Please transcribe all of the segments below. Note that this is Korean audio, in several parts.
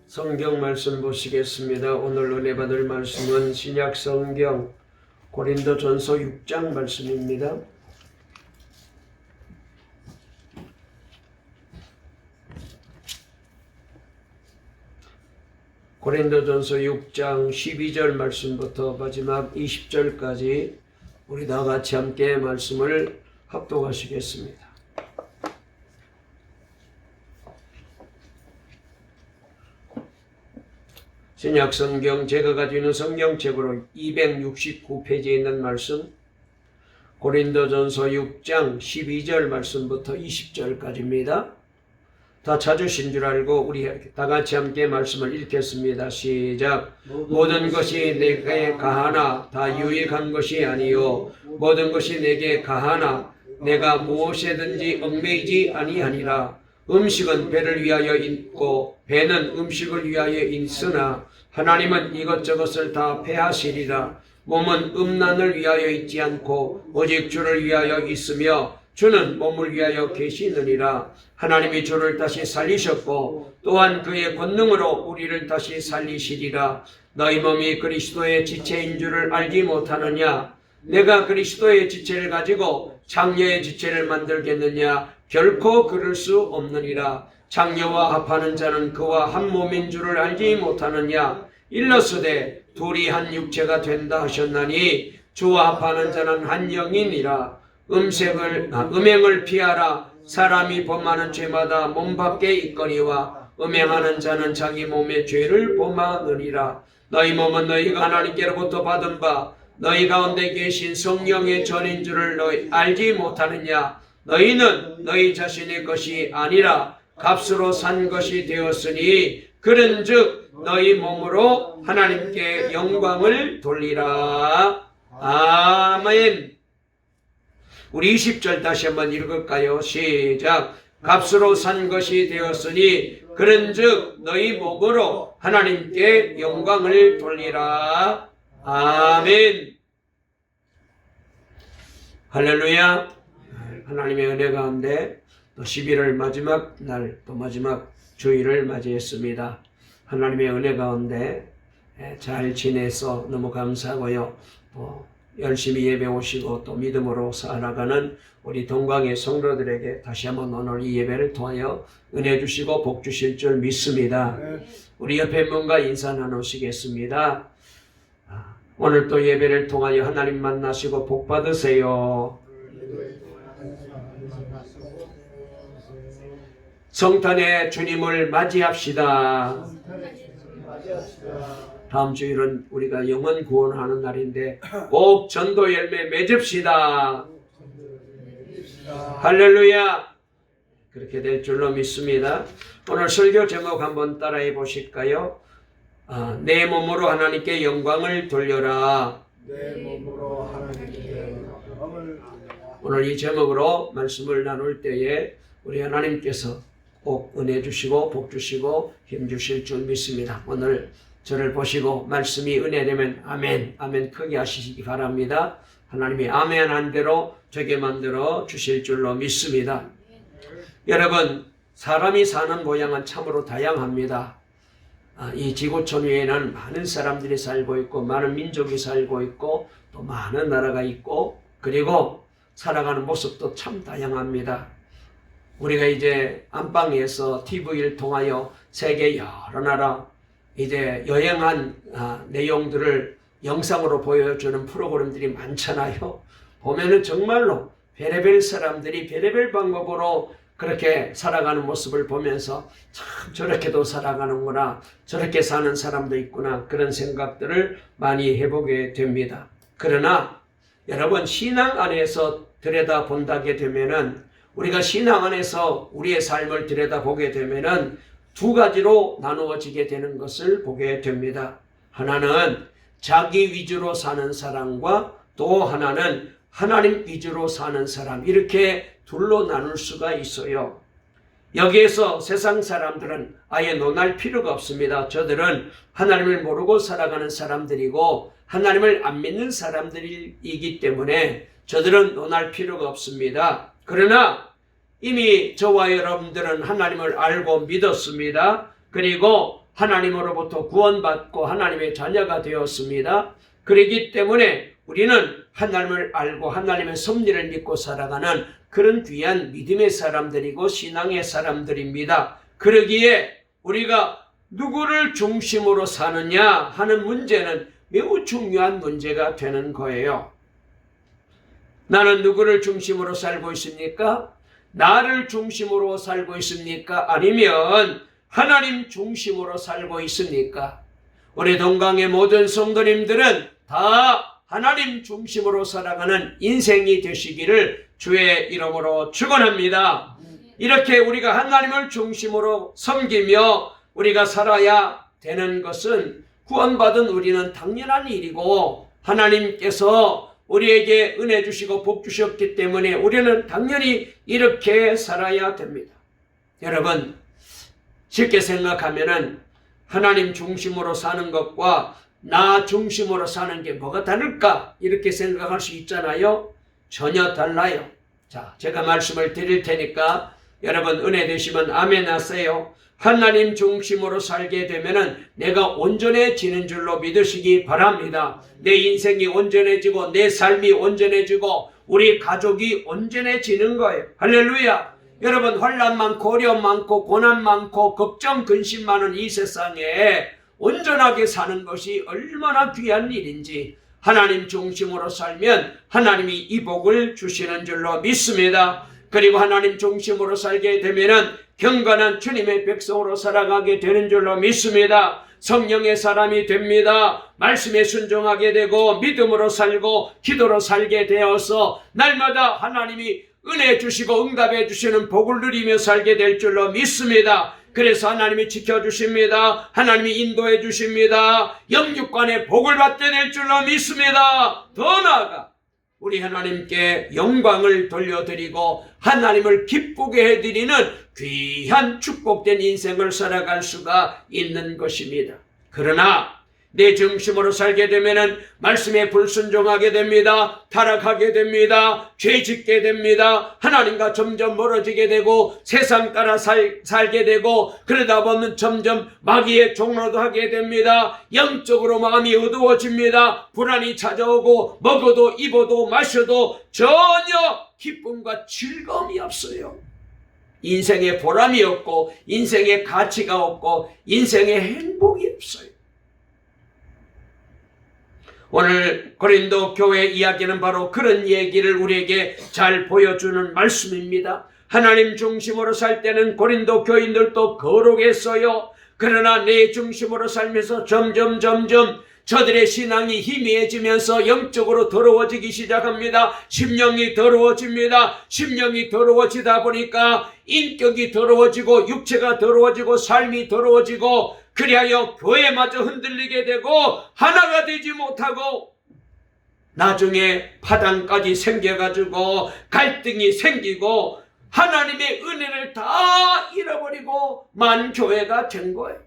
성경 말씀 보시겠습니다. 오늘 은혜 받을 말씀은 신약 성경 고린도전서 6장 말씀입니다. 고린도전서 6장 12절 말씀부터 마지막 20절까지 우리 다 같이 함께 말씀을 합독하시겠습니다. 신약 성경 제가 가지고 있는 성경책으로 269페이지에 있는 말씀, 고린도전서 6장 12절 말씀부터 20절까지입니다. 다 찾으신 줄 알고 우리 다 같이 함께 말씀을 읽겠습니다. 시작. 모든 것이 내게 가하나 다 유익한 것이 아니요 모든 것이 내게 가하나 내가 무엇에든지 얽매이지 아니하니라. 음식은 배를 위하여 있고 배는 음식을 위하여 있으나 하나님은 이것저것을 다 패하시리라. 몸은 음란을 위하여 있지 않고 오직 주를 위하여 있으며 주는 몸을 위하여 계시느니라. 하나님이 주를 다시 살리셨고 또한 그의 권능으로 우리를 다시 살리시리라. 너희 몸이 그리스도의 지체인 줄을 알지 못하느냐? 내가 그리스도의 지체를 가지고 장녀의 지체를 만들겠느냐? 결코 그럴 수 없느니라. 장녀와 합하는 자는 그와 한 몸인 줄을 알지 못하느냐? 일러스되 둘이 한 육체가 된다 하셨나니 주와 합하는 자는 한 영이니라. 음행을 피하라. 사람이 범하는 죄마다 몸 밖에 있거니와 음행하는 자는 자기 몸의 죄를 범하느니라. 너희 몸은 너희가 하나님께로부터 받은 바 너희 가운데 계신 성령의 전인 줄을 너희 알지 못하느냐? 너희는 너희 자신의 것이 아니라 값으로 산 것이 되었으니 그런즉 너희 몸으로 하나님께 영광을 돌리라. 아멘. 우리 20절 다시 한번 읽을까요? 시작. 값으로 산 것이 되었으니 그런즉 너희 몸으로 하나님께 영광을 돌리라. 아멘. 할렐루야. 하나님의 은혜 가운데 또 11월 마지막 날, 또 마지막 주일을 맞이했습니다. 하나님의 은혜 가운데 잘 지내서 너무 감사하고요. 또 열심히 예배 오시고 또 믿음으로 살아가는 우리 동광의 성도들에게 다시 한번 오늘 이 예배를 통하여 은혜 주시고 복 주실 줄 믿습니다. 우리 옆에 분과 인사 나누시겠습니다. 오늘 또 예배를 통하여 하나님 만나시고 복 받으세요. 성탄의 주님을 맞이합시다. 다음 주일은 우리가 영혼 구원하는 날인데 꼭 전도 열매 맺읍시다. 할렐루야. 그렇게 될 줄로 믿습니다. 오늘 설교 제목 한번 따라해 보실까요? 내 몸으로 하나님께 영광을 돌려라. 내 몸으로 하나님께 영광을. 오늘 이 제목으로 말씀을 나눌 때에 우리 하나님께서 꼭 은혜 주시고 복 주시고 힘 주실 줄 믿습니다. 오늘 저를 보시고 말씀이 은혜되면 아멘, 아멘 크게 하시기 바랍니다. 하나님이 아멘 한 대로 되게 만들어 주실 줄로 믿습니다. 여러분, 사람이 사는 모양은 참으로 다양합니다. 이 지구촌 위에는 많은 사람들이 살고 있고 많은 민족이 살고 있고 또 많은 나라가 있고 그리고 살아가는 모습도 참 다양합니다. 우리가 이제 안방에서 TV를 통하여 세계 여러 나라 이제 여행한 내용들을 영상으로 보여주는 프로그램들이 많잖아요. 보면은 정말로 별의별 사람들이 별의별 방법으로 그렇게 살아가는 모습을 보면서 참 저렇게도 살아가는구나, 저렇게 사는 사람도 있구나, 그런 생각들을 많이 해보게 됩니다. 그러나 여러분, 신앙 안에서 들여다본다게 되면은 우리가 신앙 안에서 우리의 삶을 들여다보게 되면은 두 가지로 나누어지게 되는 것을 보게 됩니다. 하나는 자기 위주로 사는 사람과 또 하나는 하나님 위주로 사는 사람, 이렇게 둘로 나눌 수가 있어요. 여기에서 세상 사람들은 아예 논할 필요가 없습니다. 저들은 하나님을 모르고 살아가는 사람들이고 하나님을 안 믿는 사람들이기 때문에 저들은 논할 필요가 없습니다. 그러나 이미 저와 여러분들은 하나님을 알고 믿었습니다. 그리고 하나님으로부터 구원받고 하나님의 자녀가 되었습니다. 그렇기 때문에 우리는 하나님을 알고 하나님의 섭리를 믿고 살아가는 그런 귀한 믿음의 사람들이고 신앙의 사람들입니다. 그러기에 우리가 누구를 중심으로 사느냐 하는 문제는 매우 중요한 문제가 되는 거예요. 나는 누구를 중심으로 살고 있습니까? 나를 중심으로 살고 있습니까? 아니면 하나님 중심으로 살고 있습니까? 우리 동강의 모든 성도님들은 다 하나님 중심으로 살아가는 인생이 되시기를 주의 이름으로 축원합니다. 이렇게 우리가 하나님을 중심으로 섬기며 우리가 살아야 되는 것은 구원받은 우리는 당연한 일이고 하나님께서 우리에게 은혜 주시고 복 주셨기 때문에 우리는 당연히 이렇게 살아야 됩니다. 여러분, 쉽게 생각하면은 하나님 중심으로 사는 것과 나 중심으로 사는 게 뭐가 다를까? 이렇게 생각할 수 있잖아요. 전혀 달라요. 자, 제가 말씀을 드릴 테니까 여러분 은혜 되시면 아멘 하세요. 하나님 중심으로 살게 되면은 내가 온전해지는 줄로 믿으시기 바랍니다. 내 인생이 온전해지고 내 삶이 온전해지고 우리 가족이 온전해지는 거예요. 할렐루야. 여러분, 환난 많고 어려움 많고 고난 많고 걱정 근심 많은 이 세상에 온전하게 사는 것이 얼마나 귀한 일인지 하나님 중심으로 살면 하나님이 이 복을 주시는 줄로 믿습니다. 그리고 하나님 중심으로 살게 되면은 경건한 주님의 백성으로 살아가게 되는 줄로 믿습니다. 성령의 사람이 됩니다. 말씀에 순종하게 되고 믿음으로 살고 기도로 살게 되어서 날마다 하나님이 은혜 주시고 응답해 주시는 복을 누리며 살게 될 줄로 믿습니다. 그래서 하나님이 지켜주십니다. 하나님이 인도해 주십니다. 영육간의 복을 받게 될 줄로 믿습니다. 더 나아가 우리 하나님께 영광을 돌려드리고 하나님을 기쁘게 해드리는 귀한 축복된 인생을 살아갈 수가 있는 것입니다. 그러나 내 중심으로 살게 되면은 말씀에 불순종하게 됩니다. 타락하게 됩니다. 죄 짓게 됩니다. 하나님과 점점 멀어지게 되고 세상 따라 살게 되고 그러다 보면 점점 마귀의 종로도 하게 됩니다. 영적으로 마음이 어두워집니다. 불안이 찾아오고 먹어도 입어도 마셔도 전혀 기쁨과 즐거움이 없어요. 인생에 보람이 없고 인생에 가치가 없고 인생에 행복이 없어요. 오늘 고린도 교회 이야기는 바로 그런 얘기를 우리에게 잘 보여주는 말씀입니다. 하나님 중심으로 살 때는 고린도 교인들도 거룩했어요. 그러나 내 중심으로 살면서 점점 저들의 신앙이 희미해지면서 영적으로 더러워지기 시작합니다. 심령이 더러워집니다. 심령이 더러워지다 보니까 인격이 더러워지고 육체가 더러워지고 삶이 더러워지고 그리하여 교회마저 흔들리게 되고 하나가 되지 못하고 나중에 파당까지 생겨가지고 갈등이 생기고 하나님의 은혜를 다 잃어버리고 만 교회가 된 거예요.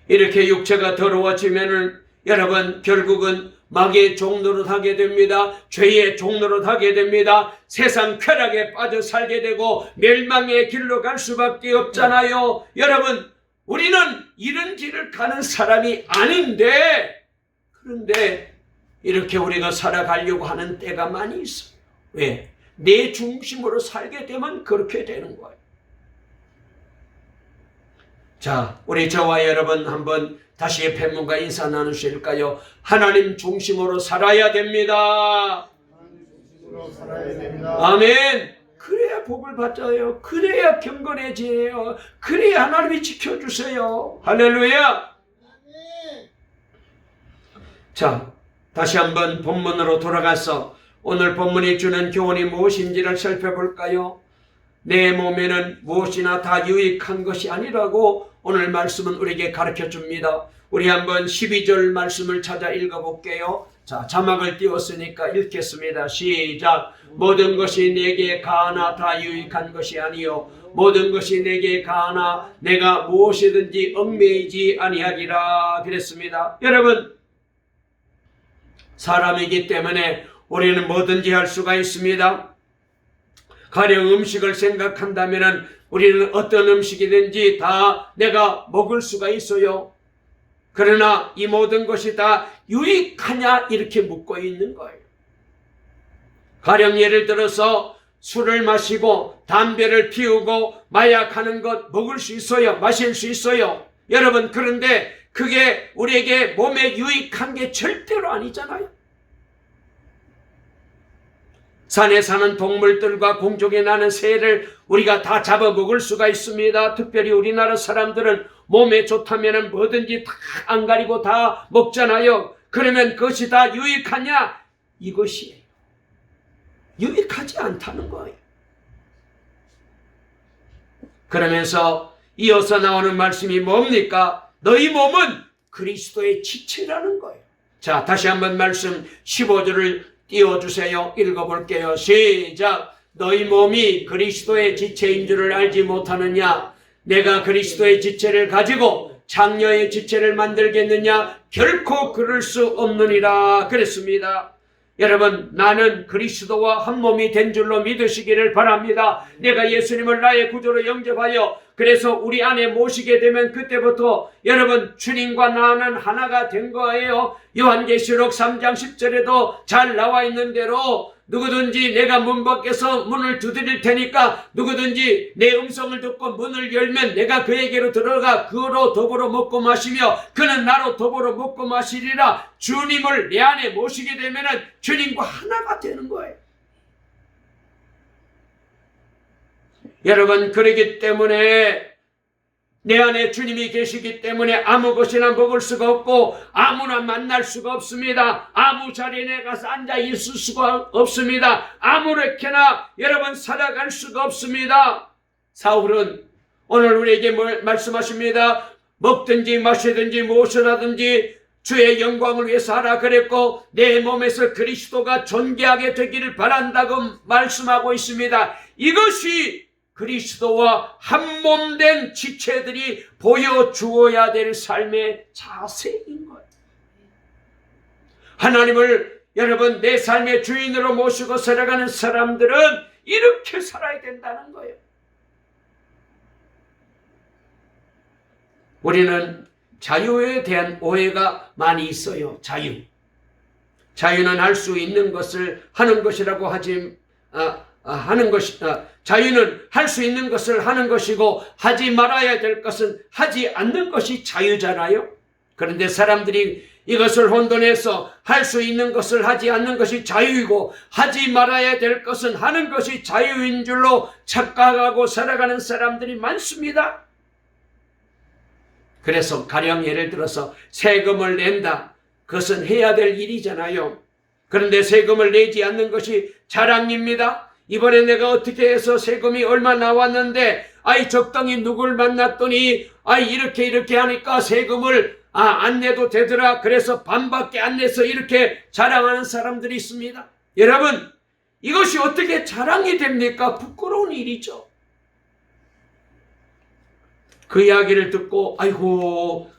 이렇게 육체가 더러워지면은 여러분 결국은 마귀의 종노릇 하게 됩니다. 죄의 종노릇 하게 됩니다. 세상 쾌락에 빠져 살게 되고 멸망의 길로 갈 수밖에 없잖아요. 여러분, 우리는 이런 길을 가는 사람이 아닌데 그런데 이렇게 우리가 살아가려고 하는 때가 많이 있어요. 왜? 내 중심으로 살게 되면 그렇게 되는 거예요. 자, 우리 저와 여러분 한번 다시 팬분과 인사 나누실까요? 하나님 중심으로 살아야 됩니다. 아멘. 그래야 복을 받아요. 그래야 경건해지요. 그래야 하나님이 지켜주세요. 할렐루야. 자, 다시 한번 본문으로 돌아가서 오늘 본문이 주는 교훈이 무엇인지를 살펴볼까요? 내 몸에는 무엇이나 다 유익한 것이 아니라고 오늘 말씀은 우리에게 가르쳐 줍니다. 우리 한번 12절 말씀을 찾아 읽어볼게요. 자, 자막을 띄웠으니까 읽겠습니다. 시작. 모든 것이 내게 가하나 다 유익한 것이 아니요 모든 것이 내게 가하나 내가 무엇이든지 얽매이지 아니하리라 그랬습니다. 여러분, 사람이기 때문에 우리는 뭐든지 할 수가 있습니다. 가령 음식을 생각한다면 우리는 어떤 음식이든지 다 내가 먹을 수가 있어요. 그러나 이 모든 것이 다 유익하냐 이렇게 묻고 있는 거예요. 가령 예를 들어서 술을 마시고 담배를 피우고 마약하는 것 먹을 수 있어요. 마실 수 있어요. 여러분, 그런데 그게 우리에게 몸에 유익한 게 절대로 아니잖아요. 산에 사는 동물들과 공중에 나는 새를 우리가 다 잡아먹을 수가 있습니다. 특별히 우리나라 사람들은 몸에 좋다면 뭐든지 다 안 가리고 다 먹잖아요. 그러면 그것이 다 유익하냐? 이것이에요. 유익하지 않다는 거예요. 그러면서 이어서 나오는 말씀이 뭡니까? 너희 몸은 그리스도의 지체라는 거예요. 자, 다시 한번 말씀 15절을 띄워주세요. 읽어볼게요. 시작. 너희 몸이 그리스도의 지체인 줄을 알지 못하느냐? 내가 그리스도의 지체를 가지고 장녀의 지체를 만들겠느냐? 결코 그럴 수 없느니라 그랬습니다. 여러분, 나는 그리스도와 한 몸이 된 줄로 믿으시기를 바랍니다. 내가 예수님을 나의 구주로 영접하여 그래서 우리 안에 모시게 되면 그때부터 여러분 주님과 나는 하나가 된 거예요. 요한계시록 3장 10절에도 잘 나와 있는 대로 누구든지 내가 문 밖에서 문을 두드릴 테니까 누구든지 내 음성을 듣고 문을 열면 내가 그에게로 들어가 그로 더불어 먹고 마시며 그는 나로 더불어 먹고 마시리라. 주님을 내 안에 모시게 되면 주님과 하나가 되는 거예요. 여러분, 그러기 때문에 내 안에 주님이 계시기 때문에 아무 것이나 먹을 수가 없고 아무나 만날 수가 없습니다. 아무 자리에 내가 가서 앉아 있을 수가 없습니다. 아무렇게나 여러분 살아갈 수가 없습니다. 사울은 오늘 우리에게 말씀하십니다. 먹든지 마시든지 무엇을 하든지 주의 영광을 위해서 하라 그랬고 내 몸에서 그리스도가 존귀하게 되기를 바란다고 말씀하고 있습니다. 이것이 그리스도와 한 몸 된 지체들이 보여주어야 될 삶의 자세인 거예요. 하나님을 여러분 내 삶의 주인으로 모시고 살아가는 사람들은 이렇게 살아야 된다는 거예요. 우리는 자유에 대한 오해가 많이 있어요. 자유는 할 수 있는 것을 하는 것이라고 자유는 할 수 있는 것을 하는 것이고 하지 말아야 될 것은 하지 않는 것이 자유잖아요. 그런데 사람들이 이것을 혼돈해서 할 수 있는 것을 하지 않는 것이 자유이고 하지 말아야 될 것은 하는 것이 자유인 줄로 착각하고 살아가는 사람들이 많습니다. 그래서 가령 예를 들어서 세금을 낸다. 그것은 해야 될 일이잖아요. 그런데 세금을 내지 않는 것이 자랑입니다. 이번에 내가 어떻게 해서 세금이 얼마 나왔는데 적당히 누굴 만났더니 이렇게 하니까 세금을 안 내도 되더라. 그래서 반밖에 안 내서 이렇게 자랑하는 사람들이 있습니다. 여러분, 이것이 어떻게 자랑이 됩니까? 부끄러운 일이죠. 그 이야기를 듣고 아이고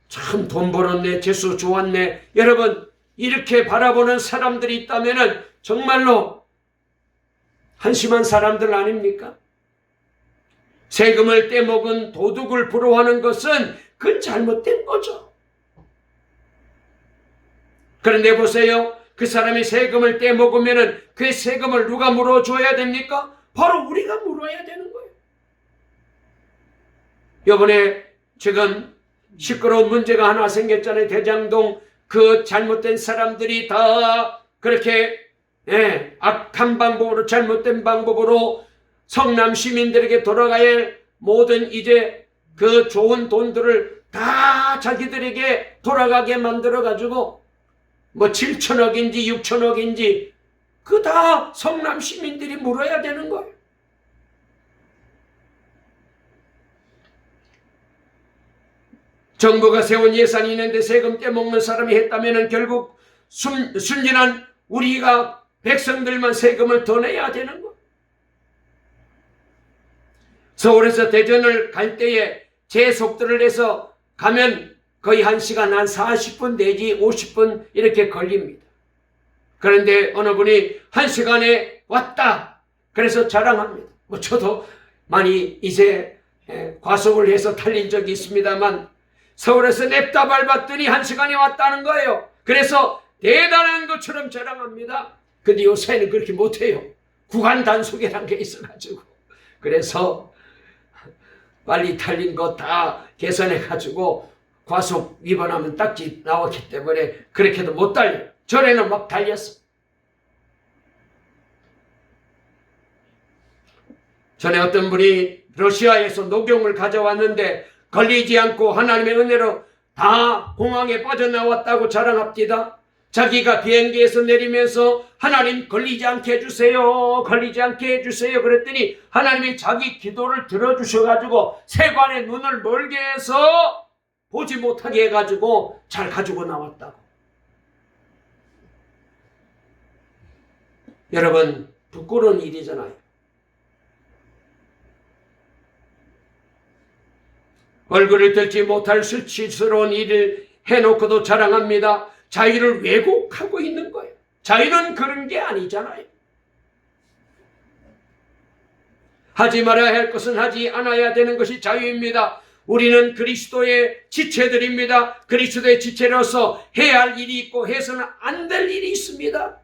참 돈 벌었네, 재수 좋았네. 여러분, 이렇게 바라보는 사람들이 있다면 정말로 한심한 사람들 아닙니까? 세금을 떼먹은 도둑을 부러워하는 것은 그건 잘못된 거죠. 그런데 보세요. 그 사람이 세금을 떼먹으면 그 세금을 누가 물어줘야 됩니까? 바로 우리가 물어야 되는 거예요. 이번에 지금 시끄러운 문제가 하나 생겼잖아요. 대장동 그 잘못된 사람들이 다 그렇게 악한 방법으로 잘못된 방법으로 성남 시민들에게 돌아가야 할 모든 이제 그 좋은 돈들을 다 자기들에게 돌아가게 만들어가지고 뭐 7천억인지 6천억인지 그 다 성남 시민들이 물어야 되는 거예요. 정부가 세운 예산이 있는데 세금 떼먹는 사람이 했다면 결국 순진한 우리가 백성들만 세금을 더 내야 되는 거예요. 서울에서 대전을 갈 때에 제 속도를 내서 가면 거의 1시간 한 40분 내지 50분 이렇게 걸립니다. 그런데 어느 분이 1시간에 왔다. 그래서 자랑합니다. 저도 많이 이제 과속을 해서 탈린 적이 있습니다만 서울에서 냅다 밟았더니 1시간에 왔다는 거예요. 그래서 대단한 것처럼 자랑합니다. 근데 요새는 그렇게 못해요. 구간 단속이라는 게 있어가지고. 그래서 빨리 탈린 거 다 개선해가지고 과속 위반하면 딱지 나왔기 때문에 그렇게도 못 달려요. 전에는 막 달렸어. 전에 어떤 분이 러시아에서 녹용을 가져왔는데 걸리지 않고 하나님의 은혜로 다 공항에 빠져나왔다고 자랑합니다. 자기가 비행기에서 내리면서 하나님 걸리지 않게 해주세요. 걸리지 않게 해주세요. 그랬더니 하나님이 자기 기도를 들어주셔가지고 세관의 눈을 멀게 해서 보지 못하게 해가지고 잘 가지고 나왔다고. 여러분, 부끄러운 일이잖아요. 얼굴을 들지 못할 수치스러운 일을 해놓고도 자랑합니다. 자유를 왜곡하고 있는 거예요. 자유는 그런 게 아니잖아요. 하지 말아야 할 것은 하지 않아야 되는 것이 자유입니다. 우리는 그리스도의 지체들입니다. 그리스도의 지체로서 해야 할 일이 있고 해서는 안 될 일이 있습니다.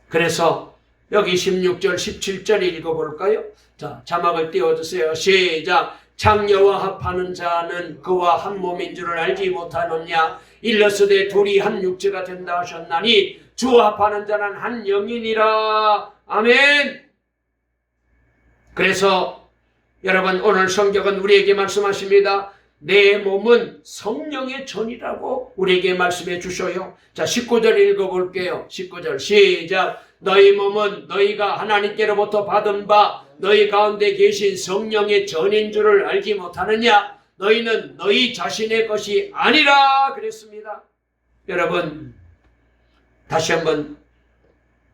그래서 여기 16절 17절 읽어볼까요? 자, 자막을 띄워주세요. 시작. 창녀와 합하는 자는 그와 한 몸인 줄을 알지 못하느냐. 일러스되 둘이 한 육체가 된다 하셨나니 주와 합하는 자는 한 영이니라. 아멘. 그래서 여러분, 오늘 성경은 우리에게 말씀하십니다. 내 몸은 성령의 전이라고 우리에게 말씀해 주셔요. 자, 19절 읽어볼게요. 19절 시작. 너희 몸은 너희가 하나님께로부터 받은 바 너희 가운데 계신 성령의 전인 줄을 알지 못하느냐. 너희는 너희 자신의 것이 아니라 그랬습니다. 여러분, 다시 한번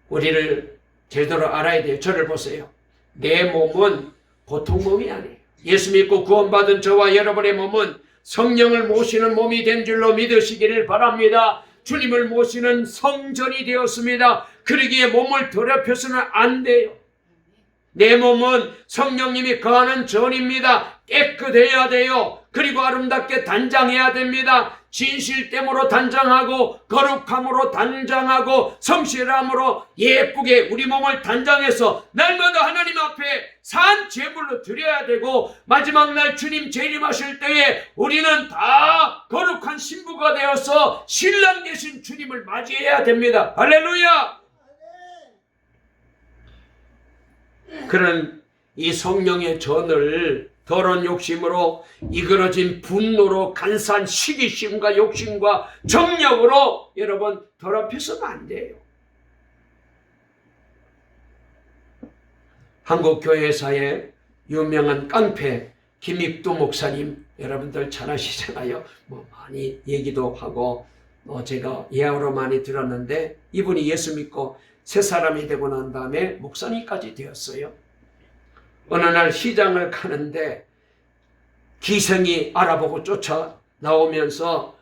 우리를 제대로 알아야 돼요. 저를 보세요. 내 몸은 보통 몸이 아니에요. 예수 믿고 구원받은 저와 여러분의 몸은 성령을 모시는 몸이 된 줄로 믿으시기를 바랍니다. 주님을 모시는 성전이 되었습니다. 그러기에 몸을 더럽혀서는 안 돼요. 내 몸은 성령님이 거하는 전입니다. 깨끗해야 돼요. 그리고 아름답게 단장해야 됩니다. 진실됨으로 단장하고 거룩함으로 단장하고 성실함으로 예쁘게 우리 몸을 단장해서 날마다 하나님 앞에 산 제물로 드려야 되고 마지막 날 주님 재림하실 때에 우리는 다 거룩한 신부가 되어서 신랑 되신 주님을 맞이해야 됩니다. 할렐루야! 그런 이 성령의 전을 더러운 욕심으로 이끌어진 분노로 간사한 시기심과 욕심과 정력으로 여러분 더럽혀서는 안 돼요. 한국 교회사의 유명한 깡패 김익두 목사님 여러분들 잘 아시잖아요. 많이 얘기도 하고 제가 예화로 많이 들었는데 이분이 예수 믿고 새 사람이 되고 난 다음에 목사님까지 되었어요. 어느 날 시장을 가는데 기생이 알아보고 쫓아 나오면서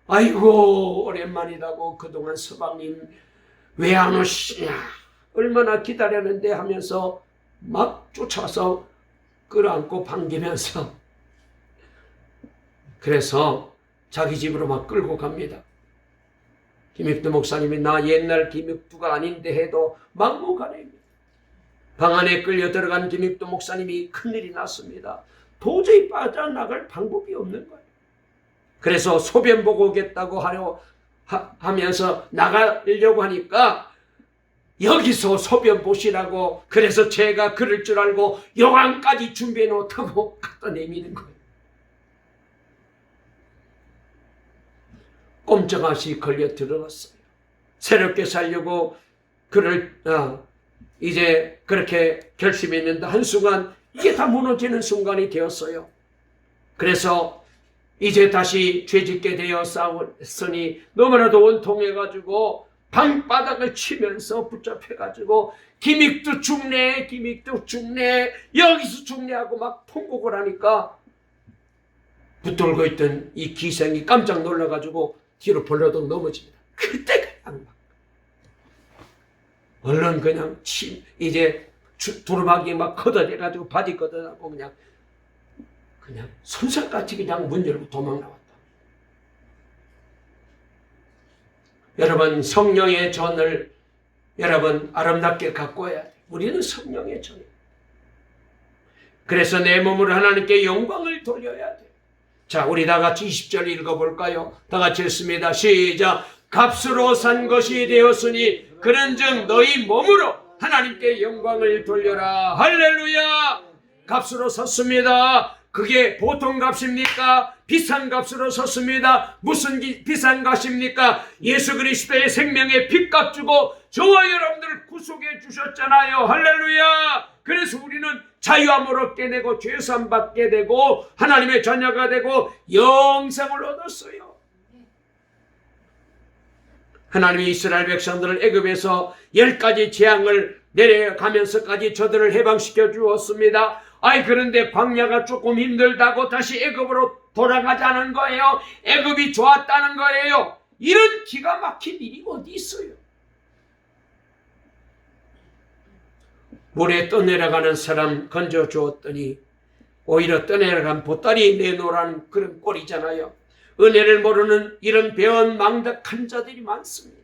아이고 오랜만이라고 그동안 서방님 왜 안 오시냐 얼마나 기다렸는데 하면서 막 쫓아와서 끌어안고 반기면서 그래서 자기 집으로 막 끌고 갑니다. 김익두 목사님이 나 옛날 김익두가 아닌데 해도 막무가내입니다. 방 안에 끌려 들어간 김익두 목사님이 큰일이 났습니다. 도저히 빠져나갈 방법이 없는 거예요. 그래서 소변 보고 오겠다고 하면서 나가려고 하니까 여기서 소변 보시라고 그래서 제가 그럴 줄 알고 요강까지 준비해 놓다고 갖다 내미는 거예요. 꼼짝없이 걸려 들어갔어요. 새롭게 살려고 이제 그렇게 결심했는데 한순간 이게 다 무너지는 순간이 되었어요. 그래서 이제 다시 죄짓게 되어 싸웠으니 너무나도 원통해가지고 방바닥을 치면서 붙잡혀가지고 김익두 죽네 김익두 죽네 여기서 죽네하고 막 통곡을 하니까 붙들고 있던 이 기생이 깜짝 놀라가지고 뒤로 벌러덩 넘어집니다. 그때 그냥 막 얼른 그냥 이제 두루마기 막 걷어내가지고 바지 걷어내고 그냥 손살같이 그냥 문 열고 도망 나왔다. 여러분, 성령의 전을 여러분 아름답게 갖고 와야 돼. 우리는 성령의 전. 그래서 내 몸으로 하나님께 영광을 돌려야 돼. 자, 우리 다 같이 20절 읽어볼까요? 다 같이 읽습니다. 시작. 값으로 산 것이 되었으니 그런즉 너희 몸으로 하나님께 영광을 돌려라. 할렐루야. 값으로 샀습니다. 그게 보통 값입니까? 비싼 값으로 샀습니다. 무슨 비싼 값입니까? 예수 그리스도의 생명의 핏값 주고 저와 여러분들을 구속해 주셨잖아요. 할렐루야. 그래서 우리는 자유함을 얻게 되고 죄사함 받게 되고 하나님의 자녀가 되고 영생을 얻었어요. 하나님이 이스라엘 백성들을 애굽에서 10가지 재앙을 내려가면서까지 저들을 해방시켜 주었습니다. 그런데 광야가 조금 힘들다고 다시 애굽으로 돌아가자는 거예요. 애굽이 좋았다는 거예요. 이런 기가 막힌 일이 어디 있어요? 물에 떠내려가는 사람 건져 주었더니 오히려 떠내려간 보따리 내놓으라는 그런 꼴이잖아요. 은혜를 모르는 이런 배은망덕한 자들이 많습니다.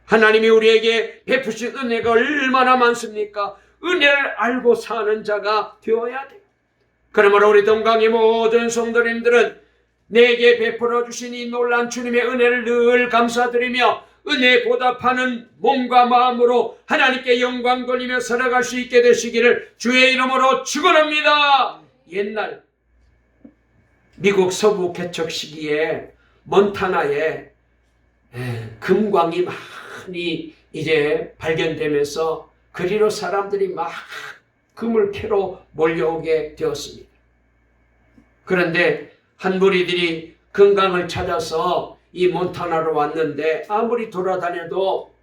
하나님이 우리에게 베푸신 은혜가 얼마나 많습니까? 은혜를 알고 사는 자가 되어야 돼요. 그러므로 우리 동강의 모든 성도님들은 내게 베풀어 주신 이 놀란 주님의 은혜를 늘 감사드리며 은혜에 보답하는 몸과 마음으로 하나님께 영광 돌리며 살아갈 수 있게 되시기를 주의 이름으로 축원합니다. 옛날 미국 서부 개척 시기에 몬타나에 금광이 많이 이제 발견되면서 그리로 사람들이 막 금을 캐러 몰려오게 되었습니다. 그런데 한 무리들이 금강을 찾아서 이 몬타나로 왔는데 아무리 돌아다녀도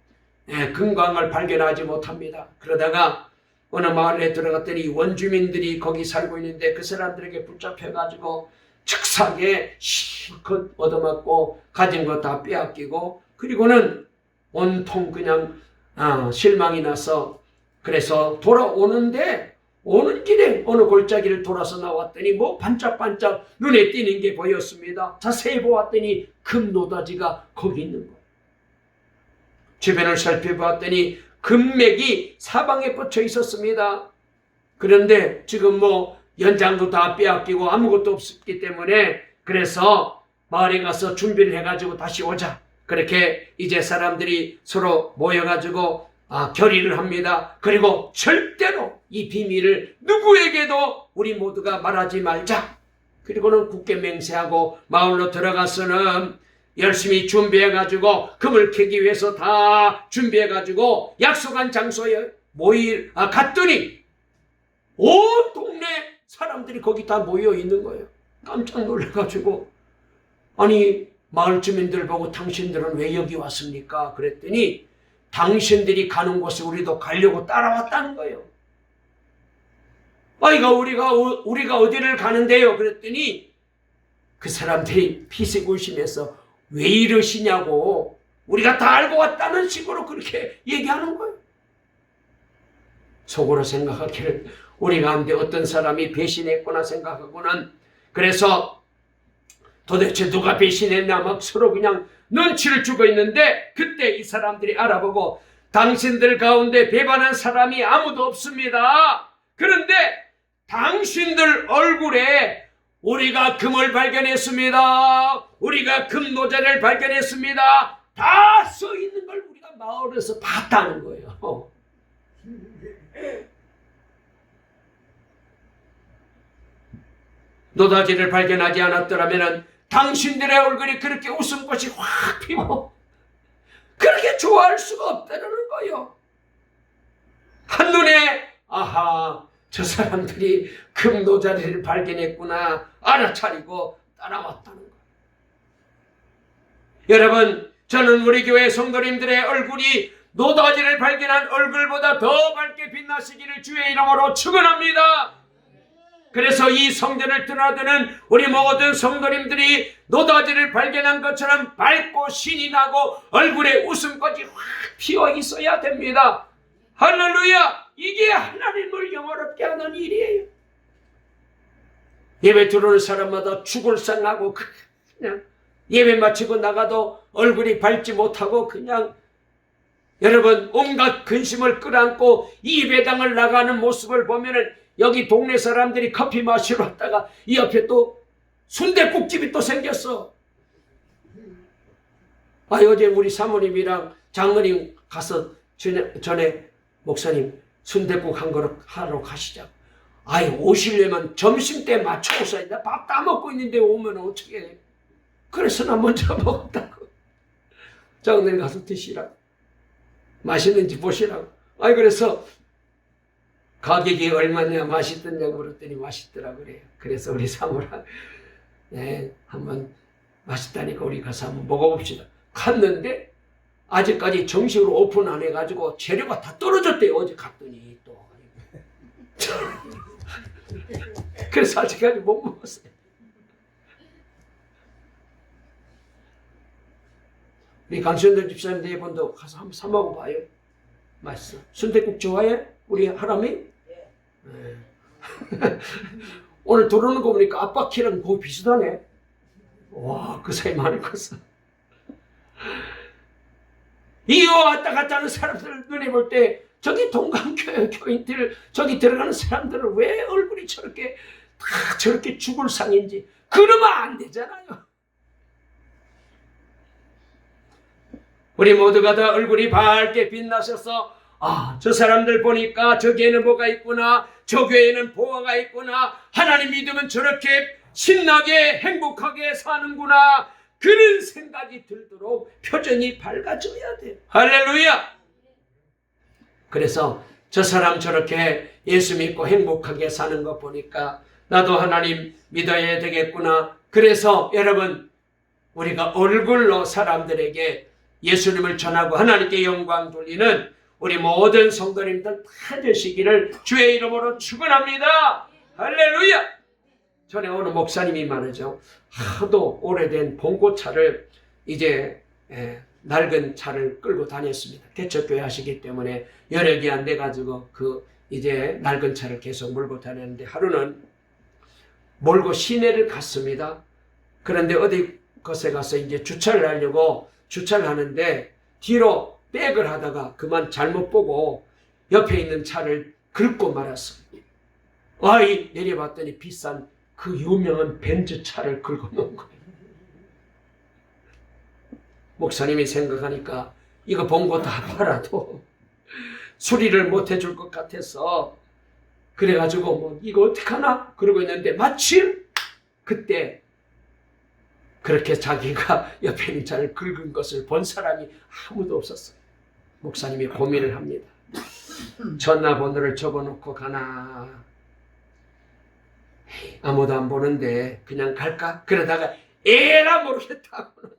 금광을 발견하지 못합니다. 그러다가 어느 마을에 들어갔더니 원주민들이 거기 살고 있는데 그 사람들에게 붙잡혀가지고 즉사게 실컷 얻어맞고 가진 거 다 빼앗기고 그리고는 온통 그냥 실망이 나서 그래서 돌아오는데 오는 길에 어느 골짜기를 돌아서 나왔더니 뭐 반짝반짝 눈에 띄는 게 보였습니다. 자세히 보았더니 금노다지가 거기 있는 거예요. 주변을 살펴봤더니 금맥이 사방에 뻗쳐 있었습니다. 그런데 지금 뭐 연장도 다 빼앗기고 아무것도 없기 때문에 그래서 마을에 가서 준비를 해가지고 다시 오자. 그렇게 이제 사람들이 서로 모여가지고 결의를 합니다. 그리고 절대로 이 비밀을 누구에게도 우리 모두가 말하지 말자. 그리고는 굳게 맹세하고 마을로 들어가서는 열심히 준비해가지고 금을 캐기 위해서 다 준비해가지고 약속한 장소에 갔더니 온 동네 사람들이 거기 다 모여 있는 거예요. 깜짝 놀라가지고 아니 마을 주민들 보고 당신들은 왜 여기 왔습니까? 그랬더니 당신들이 가는 곳에 우리도 가려고 따라왔다는 거예요. 우리가 어디를 가는데요? 그랬더니 그 사람들이 피색울심해서 왜 이러시냐고 우리가 다 알고 왔다는 식으로 그렇게 얘기하는 거예요. 속으로 생각하기를 우리 가운데 어떤 사람이 배신했구나 생각하고는 그래서 도대체 누가 배신했나 막 서로 그냥 눈치를 주고 있는데 그때 이 사람들이 알아보고 당신들 가운데 배반한 사람이 아무도 없습니다. 그런데 당신들 얼굴에 우리가 금을 발견했습니다. 우리가 금노자를 발견했습니다. 다 써 있는 걸 우리가 마을에서 봤다는 거예요. 노다지를 발견하지 않았더라면 당신들의 얼굴이 그렇게 웃음꽃이 확 피고 그렇게 좋아할 수가 없다는 거예요. 한눈에 저 사람들이 금노자리를 발견했구나 알아차리고 따라왔다는 거예요. 여러분, 저는 우리 교회 성도님들의 얼굴이 노다지를 발견한 얼굴보다 더 밝게 빛나시기를 주의 이름으로 축원합니다. 그래서 이 성전을 드나드는 우리 모든 성도님들이 노다지를 발견한 것처럼 밝고 신이 나고 얼굴에 웃음꽃이 확 피어 있어야 됩니다. 할렐루야! 이게 하나님 있는 일이에요. 예배 들어오는 사람마다 죽을 상하고 그냥 예배 마치고 나가도 얼굴이 밝지 못하고 그냥 여러분 온갖 근심을 끌어안고 이 예배당을 나가는 모습을 보면은 여기 동네 사람들이 커피 마시러 왔다가 이 옆에 또 순댓국집이 또 생겼어. 어제 우리 사모님이랑 장모님 가서 전에 목사님 순댓국 한 그릇 하러 가시자고. 오시려면 점심때 맞춰 오셔야 돼. 밥 다 먹고 있는데 오면 어떻게 해. 그래서 나 먼저 먹었다고. 장모님 가서 드시라고. 맛있는지 보시라고. 그래서 가격이 얼마냐 맛있더냐고 그랬더니 맛있더라 그래요. 그래서 우리 사모랑 한번 맛있다니까 우리 가서 한번 먹어봅시다. 갔는데 아직까지 정식으로 오픈 안 해가지고 재료가 다 떨어졌대요. 어제 갔더니 또. 그래서 아직까지 못 먹었어요. 우리 강수현들 집사님 네 번도 가서 한번 사 먹어봐요. 맛있어. 순댓국 좋아해? 우리 하람이? 네. 오늘 들어오는 거 보니까 아빠 키랑 거의 비슷하네. 와, 그 사이 많이 컸어. 이거 왔다 갔다 하는 사람들 눈에 볼 때 저기 동강교인들 저기 들어가는 사람들은 왜 얼굴이 저렇게 다 저렇게 죽을 상인지 그러면 안 되잖아요. 우리 모두가 다 얼굴이 밝게 빛나셔서 저 사람들 보니까 저기에는 뭐가 있구나, 저 교회에는 보화가 있구나, 하나님 믿으면 저렇게 신나게 행복하게 사는구나, 그런 생각이 들도록 표정이 밝아져야 돼요. 할렐루야. 그래서 저 사람 저렇게 예수 믿고 행복하게 사는 거 보니까 나도 하나님 믿어야 되겠구나. 그래서 여러분 우리가 얼굴로 사람들에게 예수님을 전하고 하나님께 영광 돌리는 우리 모든 성도님들 다 되시기를 주의 이름으로 축원합니다. 할렐루야. 전에 어느 목사님이 말이죠. 하도 오래된 봉고차를 이제 낡은 차를 끌고 다녔습니다. 개척교회 하시기 때문에 여러 개 안 돼가지고 그 이제 낡은 차를 계속 몰고 다녔는데 하루는 몰고 시내를 갔습니다. 그런데 어디 곳에 가서 이제 주차를 하려고 주차를 하는데 뒤로 백을 하다가 그만 잘못 보고 옆에 있는 차를 긁고 말았습니다. 내려봤더니 비싼 그 유명한 벤츠 차를 긁어 놓은 거예요. 목사님이 생각하니까 이거 봉고 다 팔아도 수리를 못 해줄 것 같아서 그래가지고 이거 어떡하나 그러고 있는데 마침 그때 그렇게 자기가 옆에 있는 차를 긁은 것을 본 사람이 아무도 없었어요. 목사님이 고민을 합니다. 전화번호를 적어놓고 가나, 아무도 안 보는데 그냥 갈까? 그러다가 에라 모르겠다고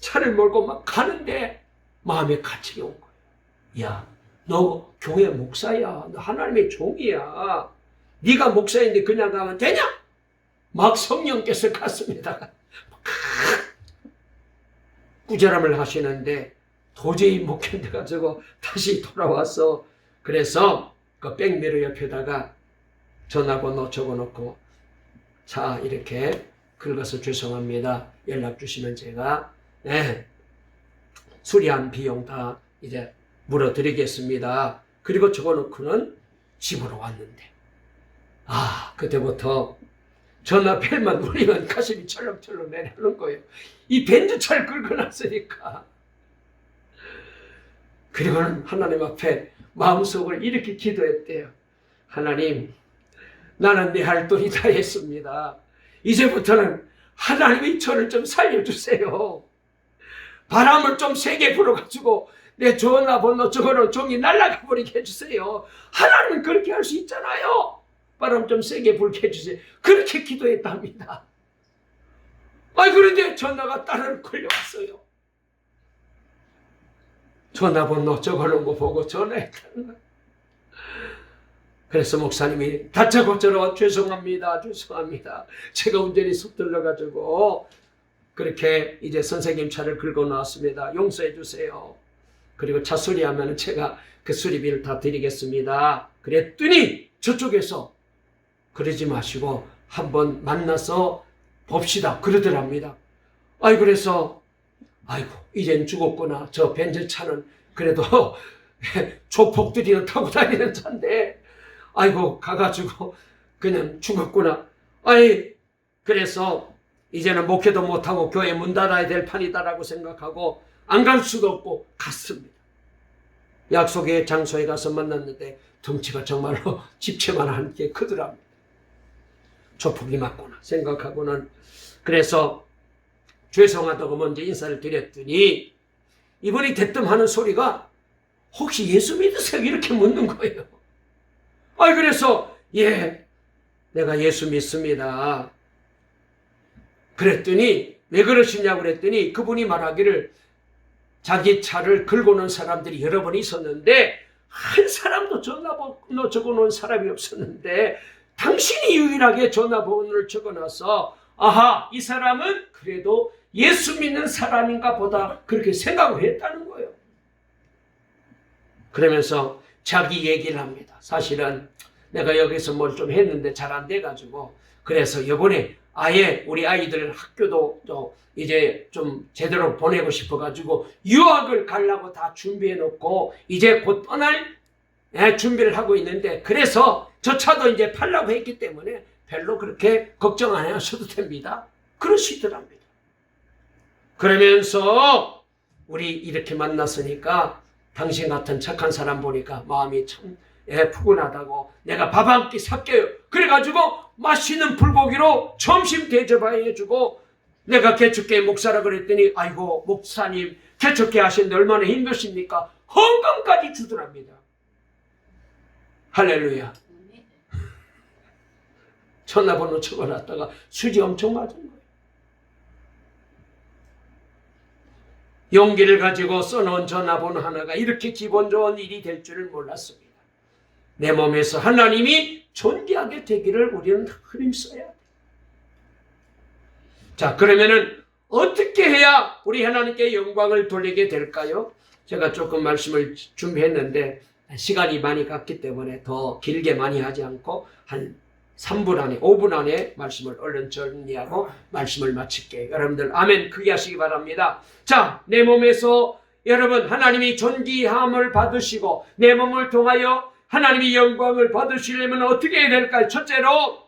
차를 몰고 막 가는데 마음에 갇히게 온 거예요. 야, 너 교회 목사야. 너 하나님의 종이야. 네가 목사인데 그냥 가면 되냐? 막 성령께서 가슴에다가 꾸절함을 하시는데 도저히 못 견뎌가지고 다시 돌아와서 그래서 그 백미러 옆에다가 전화번호 적어놓고 자 이렇게 긁어서 죄송합니다. 연락 주시면 제가 수리한 비용 다 이제 물어드리겠습니다. 그리고 적어놓고는 집으로 왔는데 그때부터 전화 벨만 울리면 가슴이 철렁철렁 내려오는 거예요. 이 벤츠차를 끌고 났으니까. 그리고는 하나님 앞에 마음속을 이렇게 기도했대요. 하나님, 나는 내 할 돈이 다 했습니다. 이제부터는 하나님이 저를 좀 살려주세요. 바람을 좀 세게 불어가지고 내 전화번호 적어놓은 종이 날아가 버리게 해주세요. 하나님은 그렇게 할 수 있잖아요. 바람 좀 세게 불게 해주세요. 그렇게 기도했답니다. 그런데 전화가 따르르 걸려왔어요. 전화번호 적어놓은 거 보고 전화했다는 거예요. 그래서 목사님이 다짜고짜로 죄송합니다. 제가 운전이 서툴러가지고 그렇게 이제 선생님 차를 긁어 놓았습니다. 용서해 주세요. 그리고 차 수리하면 제가 그 수리비를 다 드리겠습니다. 그랬더니 저쪽에서 그러지 마시고 한번 만나서 봅시다. 그러더랍니다. 그래서 아이고 이젠 죽었구나. 저 벤츠차는 그래도 조폭들이 타고 다니는 차인데 아이고 가가지고 그냥 죽었구나. 그래서 이제는 목회도 못하고 교회 문 닫아야 될 판이다라고 생각하고 안 갈 수도 없고 갔습니다. 약속의 장소에 가서 만났는데 덩치가 정말로 집채만한 게 크더랍니다. 조폭이 맞구나 생각하고는 그래서 죄송하다고 먼저 인사를 드렸더니 이분이 대뜸 하는 소리가 혹시 예수 믿으세요? 이렇게 묻는 거예요. 그래서 예, 내가 예수 믿습니다. 그랬더니 왜 그러시냐고 그랬더니 그분이 말하기를 자기 차를 긁고 놓은 사람들이 여러 번 있었는데 한 사람도 전화번호 적어놓은 사람이 없었는데 당신이 유일하게 전화번호를 적어놔서 아하 이 사람은 그래도 예수 믿는 사람인가 보다 그렇게 생각을 했다는 거예요. 그러면서 자기 얘기를 합니다. 사실은 내가 여기서 뭘 좀 했는데 잘 안 돼가지고 그래서 이번에 아예 우리 아이들 학교도 이제 좀 제대로 보내고 싶어가지고 유학을 가려고 다 준비해 놓고 이제 곧 떠날 준비를 하고 있는데 그래서 저 차도 이제 팔려고 했기 때문에 별로 그렇게 걱정 안 하셔도 됩니다. 그러시더랍니다. 그러면서 우리 이렇게 만났으니까 당신 같은 착한 사람 보니까 마음이 참 푸근하다고 내가 밥 한 끼 살게요. 그래가지고 맛있는 불고기로 점심 대접해주고 내가 개축계 목사라 그랬더니 아이고 목사님 개축계 하시는데 얼마나 힘드십니까? 헌금까지 주더랍니다. 할렐루야. 전화번호 적어놨다가 수지 엄청 맞은 거예요. 용기를 가지고 써놓은 전화번호 하나가 이렇게 기분 좋은 일이 될 줄을 몰랐습니다. 내 몸에서 하나님이 존귀하게 되기를 우리는 힘써야 돼. 자, 그러면은 어떻게 해야 우리 하나님께 영광을 돌리게 될까요? 제가 조금 말씀을 준비했는데 시간이 많이 갔기 때문에 더 길게 많이 하지 않고 한 3분 안에 5분 안에 말씀을 얼른 정리하고 말씀을 마칠게요. 여러분들 아멘 크게 하시기 바랍니다. 자, 내 몸에서 여러분 하나님이 존귀함을 받으시고 내 몸을 통하여 하나님이 영광을 받으시려면 어떻게 해야 될까요? 첫째로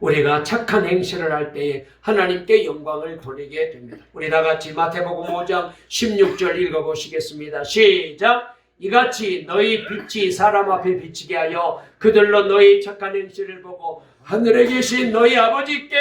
우리가 착한 행실을 할 때에 하나님께 영광을 돌리게 됩니다. 우리 다 같이 마태복음 5장 16절 읽어보시겠습니다. 시작! 이같이 너희 빛이 사람 앞에 비치게 하여 그들로 너희 착한 행실을 보고 하늘에 계신 너희 아버지께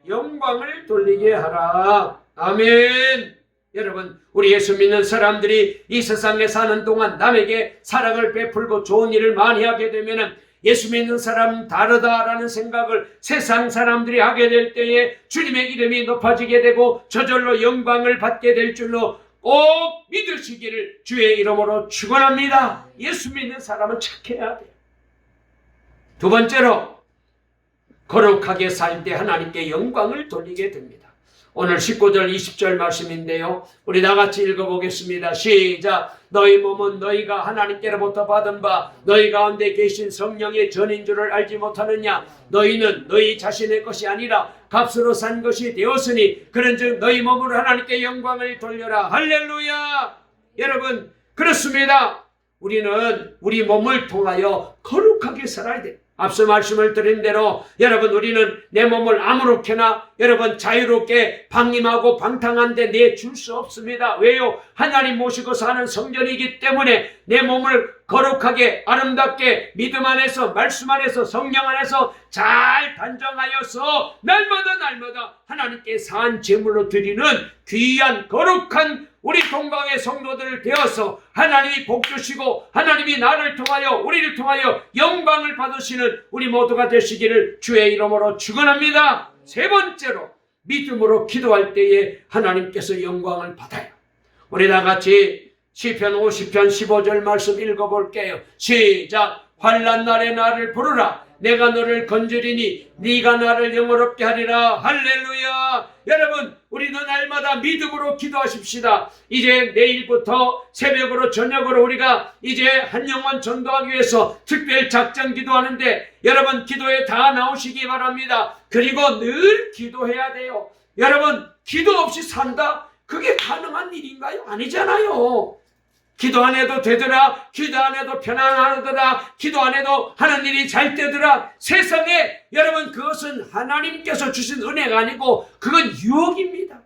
영광을 돌리게 하라. 아멘. 여러분 우리 예수 믿는 사람들이 이 세상에 사는 동안 남에게 사랑을 베풀고 좋은 일을 많이 하게 되면은 예수 믿는 사람 다르다라는 생각을 세상 사람들이 하게 될 때에 주님의 이름이 높아지게 되고 저절로 영광을 받게 될 줄로 꼭 믿으시기를 주의 이름으로 축원합니다. 예수 믿는 사람은 착해야 돼요. 두 번째로 거룩하게 살 때 하나님께 영광을 돌리게 됩니다. 오늘 19절 20절 말씀인데요. 우리 다 같이 읽어보겠습니다. 시작! 너희 몸은 너희가 하나님께로부터 받은 바 너희 가운데 계신 성령의 전인 줄을 알지 못하느냐? 너희는 너희 자신의 것이 아니라 값으로 산 것이 되었으니 그런즉 너희 몸으로 하나님께 영광을 돌려라. 할렐루야! 여러분 그렇습니다. 우리는 우리 몸을 통하여 거룩하게 살아야 돼요. 앞서 말씀을 드린 대로 여러분 우리는 내 몸을 아무렇게나 여러분 자유롭게 방임하고 방탕한데 내줄 수 없습니다. 왜요? 하나님 모시고 사는 성전이기 때문에 내 몸을 거룩하게 아름답게 믿음 안에서 말씀 안에서 성령 안에서 잘 단정하여서 날마다 하나님께 산 제물로 드리는 귀한 거룩한 우리 동방의 성도들 되어서 하나님이 복 주시고 하나님이 나를 통하여 우리를 통하여 영광을 받으시는 우리 모두가 되시기를 주의 이름으로 축원합니다. 세 번째로 믿음으로 기도할 때에 하나님께서 영광을 받아요. 우리 다 같이 시편 50편 15절 말씀 읽어볼게요. 시작! 환난 날에 나를 부르라. 내가 너를 건지리니 네가 나를 영화롭게 하리라. 할렐루야. 여러분, 우리도 날마다 믿음으로 기도하십시다. 이제 내일부터 새벽으로 저녁으로 우리가 이제 한 영혼 전도하기 위해서 특별 작전 기도하는데 여러분 기도에 다 나오시기 바랍니다. 그리고 늘 기도해야 돼요. 여러분, 기도 없이 산다? 그게 가능한 일인가요? 아니잖아요. 기도 안 해도 되더라. 기도 안 해도 편안하더라. 기도 안 해도 하는 일이 잘 되더라. 세상에 여러분, 그것은 하나님께서 주신 은혜가 아니고 그건 유혹입니다.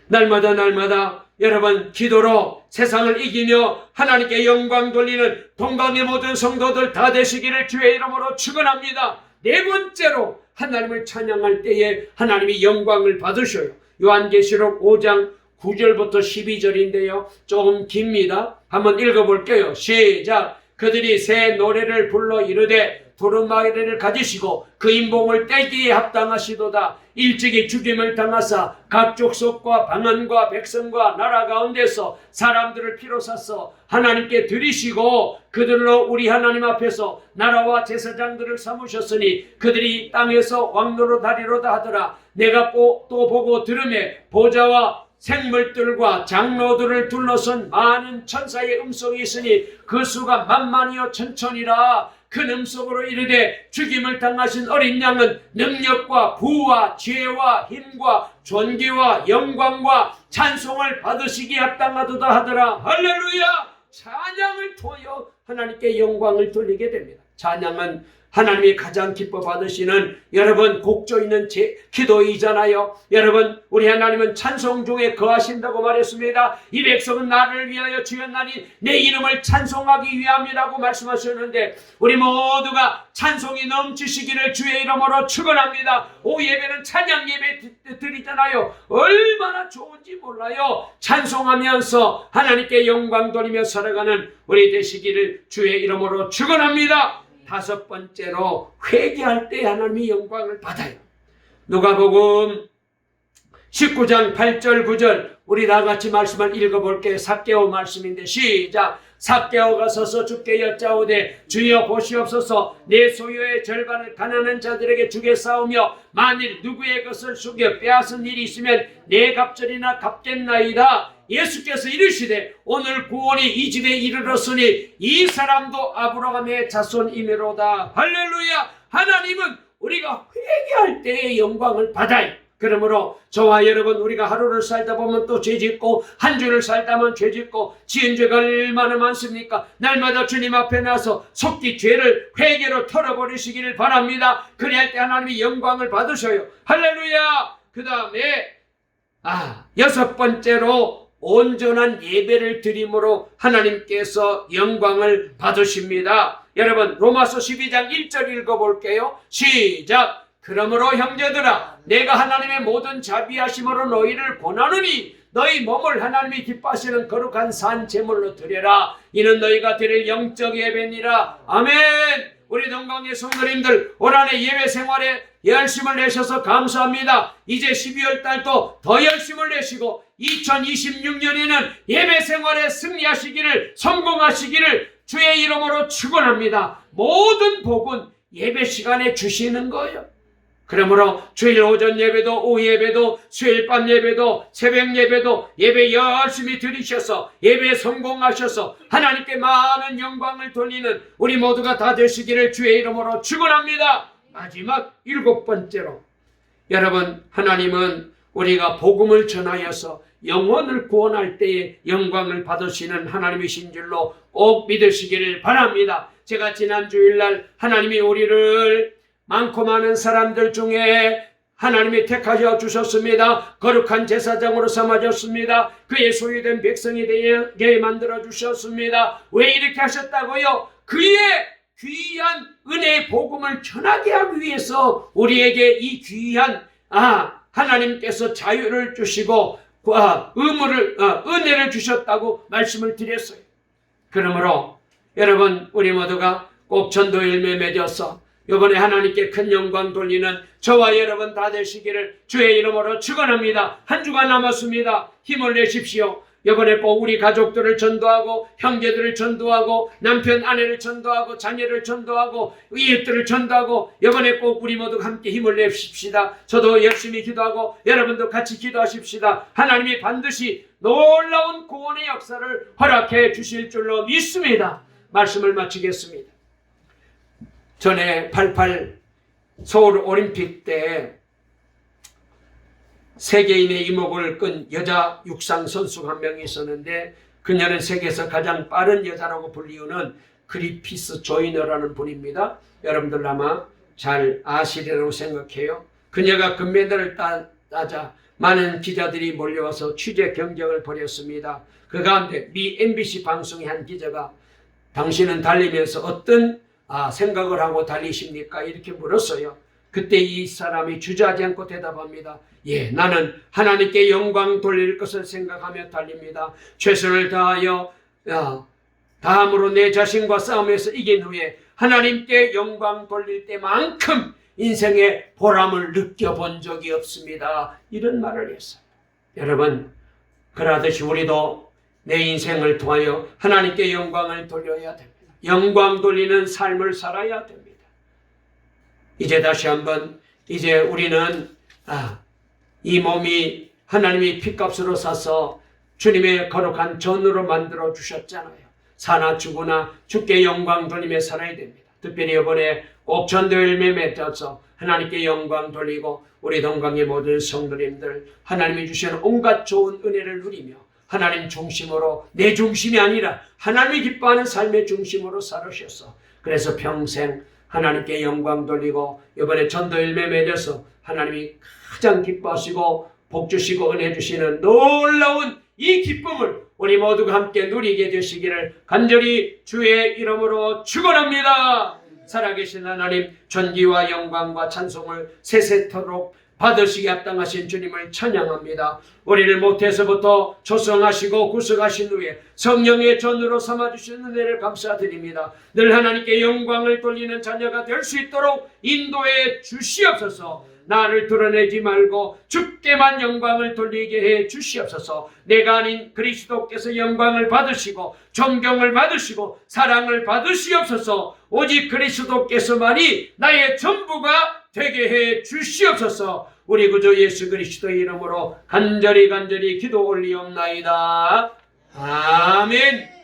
날마다 여러분 기도로 세상을 이기며 하나님께 영광 돌리는 동방의 모든 성도들 다 되시기를 주의 이름으로 축원합니다. 네 번째로 하나님을 찬양할 때에 하나님이 영광을 받으셔요. 요한계시록 5장 9절부터 12절인데요. 조금 깁니다. 한번 읽어볼게요. 시작. 그들이 새 노래를 불러 이르되 두루마리를 가지시고 그 인봉을 떼기에 합당하시도다. 일찍이 죽임을 당하사 각 족속과 방언과 백성과 나라 가운데서 사람들을 피로 샀어 하나님께 드리시고 그들로 우리 하나님 앞에서 나라와 제사장들을 삼으셨으니 그들이 땅에서 왕노로 다리로다 하더라. 내가 또 보고 들으매 보좌와 생물들과 장로들을 둘러선 많은 천사의 음성이 있으니 그 수가 만만이요 천천이라. 큰 음성으로 이르되 죽임을 당하신 어린 양은 능력과 부와 지혜와 힘과 존귀와 영광과 찬송을 받으시기에 합당하도다 하더라. 할렐루야. 찬양을 통하여 하나님께 영광을 돌리게 됩니다. 찬양은 하나님이 가장 기뻐 받으시는 여러분 곡조 있는 기도이잖아요. 여러분, 우리 하나님은 찬송 중에 거하신다고 말했습니다. 이 백성은 나를 위하여 지었나니 내 이름을 찬송하기 위함이라고 말씀하셨는데 우리 모두가 찬송이 넘치시기를 주의 이름으로 축원합니다. 오후 예배는 찬양 예배 드리잖아요. 얼마나 좋은지 몰라요. 찬송하면서 하나님께 영광 돌리며 살아가는 우리 되시기를 주의 이름으로 축원합니다. 다섯 번째로 회개할 때 하나님이 영광을 받아요. 누가복음 19장 8절 9절 우리 다같이 말씀을 읽어볼게요. 삭개오 말씀인데 시작. 삭개오가 서서 주께 여짜오되 주여 보시옵소서 내 소유의 절반을 가난한 자들에게 주겠사오며 만일 누구의 것을 숙여 빼앗은 일이 있으면 내 갑절이나 갚겠나이다. 예수께서 이르시되 오늘 구원이 이 집에 이르렀으니 이 사람도 아브라함의 자손이므로다. 할렐루야. 하나님은 우리가 회개할 때의 영광을 받아요. 그러므로 저와 여러분 우리가 하루를 살다 보면 또 죄짓고 한 주를 살다 보면 죄짓고 지은 죄가 얼마나 많습니까? 날마다 주님 앞에 나서 속기 죄를 회개로 털어버리시기를 바랍니다. 그래야 때 하나님이 영광을 받으셔요. 할렐루야. 그 다음에 여섯 번째로 온전한 예배를 드림으로 하나님께서 영광을 받으십니다. 여러분 로마서 12장 1절 읽어볼게요. 시작. 그러므로 형제들아 내가 하나님의 모든 자비하심으로 너희를 권하노니 너희 몸을 하나님이 기뻐하시는 거룩한 산 제물로 드려라. 이는 너희가 드릴 영적 예배니라. 아멘. 우리 동방의 성도님들 올 한해 예배 생활에 열심을 내셔서 감사합니다. 이제 12월 달도 더 열심을 내시고 2026년에는 예배 생활에 승리하시기를 성공하시기를 주의 이름으로 축원합니다. 모든 복은 예배 시간에 주시는 거예요. 그러므로 주일 오전 예배도 오후 예배도 수요일 밤 예배도 새벽 예배도 예배 열심히 드리셔서 예배에 성공하셔서 하나님께 많은 영광을 돌리는 우리 모두가 다 되시기를 주의 이름으로 축원합니다. 마지막 일곱 번째로 여러분 하나님은 우리가 복음을 전하여서 영혼을 구원할 때에 영광을 받으시는 하나님이신 줄로 꼭 믿으시기를 바랍니다. 제가 지난 주일날 하나님이 우리를 많고 많은 사람들 중에 하나님이 택하여 주셨습니다. 거룩한 제사장으로 삼아줬습니다. 그의 소유된 백성이 되게 만들어 주셨습니다. 왜 이렇게 하셨다고요? 그의 귀한 은혜의 복음을 전하게 하기 위해서 우리에게 이 귀한 하나님께서 자유를 주시고 은혜를 주셨다고 말씀을 드렸어요. 그러므로 여러분 우리 모두가 꼭 전도 열매 맺어서 이번에 하나님께 큰 영광 돌리는 저와 여러분 다 되시기를 주의 이름으로 축원합니다. 한 주간 남았습니다. 힘을 내십시오. 이번에 꼭 우리 가족들을 전도하고 형제들을 전도하고 남편 아내를 전도하고 자녀를 전도하고 이웃들을 전도하고 이번에 꼭 우리 모두 함께 힘을 내십시다. 저도 열심히 기도하고 여러분도 같이 기도하십시다. 하나님이 반드시 놀라운 구원의 역사를 허락해 주실 줄로 믿습니다. 말씀을 마치겠습니다. 전에 88 서울 올림픽 때 세계인의 이목을 끈 여자 육상 선수가 한 명 있었는데 그녀는 세계에서 가장 빠른 여자라고 불리우는 그리피스 조이너라는 분입니다. 여러분들 아마 잘 아시리라고 생각해요. 그녀가 금메달을 따자 많은 기자들이 몰려와서 취재 경쟁을 벌였습니다. 그 가운데 미 MBC 방송의 한 기자가 당신은 달리면서 어떤 생각을 하고 달리십니까? 이렇게 물었어요. 그때 이 사람이 주저하지 않고 대답합니다. 예, 나는 하나님께 영광 돌릴 것을 생각하며 달립니다. 최선을 다하여 다함으로 내 자신과 싸움에서 이긴 후에 하나님께 영광 돌릴 때만큼 인생의 보람을 느껴본 적이 없습니다. 이런 말을 했어요. 여러분, 그러듯이 우리도 내 인생을 통하여 하나님께 영광을 돌려야 됩니다. 영광 돌리는 삶을 살아야 됩니다. 이제 다시 한번 이제 우리는 이 몸이 하나님이 핏값으로 사서 주님의 거룩한 전으로 만들어 주셨잖아요. 사나 죽으나 주께 영광 돌리며 살아야 됩니다. 특별히 이번에 꼭 전도 열매 맺어서 하나님께 영광 돌리고 우리 동강의 모든 성도님들 하나님이 주시는 온갖 좋은 은혜를 누리며 하나님 중심으로 내 중심이 아니라 하나님이 기뻐하는 삶의 중심으로 살으셔서 그래서 평생 하나님께 영광 돌리고 이번에 전도 열매 맺어서 하나님이 가장 기뻐하시고 복 주시고 은혜 주시는 놀라운 이 기쁨을 우리 모두가 함께 누리게 되시기를 간절히 주의 이름으로 축원합니다. 살아계신 하나님 존귀와 영광과 찬송을 세세토록 받으시기 합당하신 주님을 찬양합니다. 우리를 모태에서부터 조성하시고 구속하신 후에 성령의 전으로 삼아주신 은혜를 감사드립니다. 늘 하나님께 영광을 돌리는 자녀가 될 수 있도록 인도해 주시옵소서. 나를 드러내지 말고 주께만 영광을 돌리게 해 주시옵소서. 내가 아닌 그리스도께서 영광을 받으시고 존경을 받으시고 사랑을 받으시옵소서. 오직 그리스도께서만이 나의 전부가 되게 해 주시옵소서. 우리 구주 예수 그리스도의 이름으로 간절히 기도 올리옵나이다. 아멘.